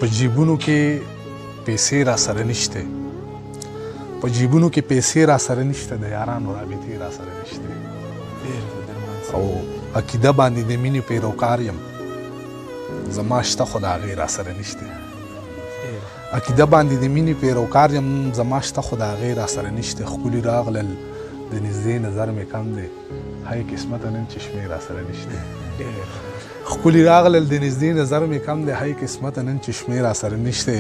په جیبونو کې پیسې را سره نشته، په جیبونو کې پیسې را سره نشته، د یارانو رابطې را سره نشته، او عقیده باندې د مینې پیروکار یم، زما شته خو د هغې را سره نشته. عقیده باندې د مینې پیروکار یم، زما شته خو د هغې را سره نشته. ښکلي راغلل د نږدې نظر مې کم دی، هی قسمته نن چشمې را سره نشته. ښکلي راغلل د نږدې نظر مې کم دی، هی قسمته نن چشمې را سره نشته.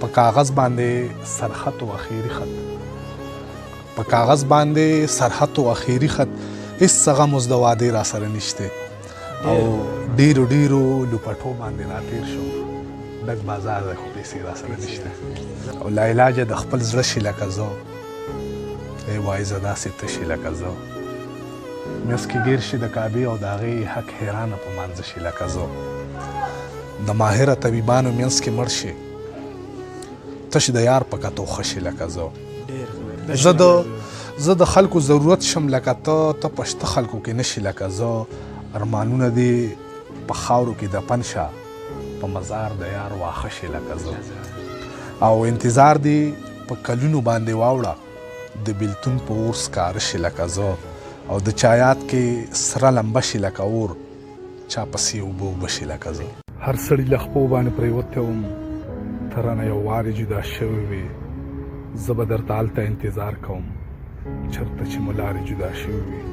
په کاغذ باندې سرخط و اخیري خط، په کاغذ باندې سرخط و اخیري خط، هیڅ څه غم اوس د وادې را سره نشته. او ډیرو ډیرو لوپټو باندې راتېر شو، ډک بازار دی خو پیسې را سره نشته. او لاعلاجه د خپل زړه شي لکه زه، ای وایي زه داسې تشي لکه زه، منځ کې ګیر شي د کعبې او د هغې حق حیرانه په مانځه شي لکه زه. د ماهره طبیبانو منځ کې مړ شي، تش د یار په کتو ښه شي لکه زه. زه د خلکو ضرورت شم لکه ته په شته خلکو کې نشي لکه زه. ارمانونه دې په خاورو کې دفن شه، په مزار د یار واښه شي لکه زه. او انتظار دې په کلونو باندې واوړه، د بېلتون په اور سکاره شي لکه زه. او د چا یاد کې سره لمبه شي لکه اور، چا پسې اوبه اوبه شي لکه زه. هر سړي له خپو باندې پرېوتی وم، ته رانه یو وارې جدا شوې وې، زه به درته هلته انتظار کوم چېرته چې مو لارې جدا شوې وي.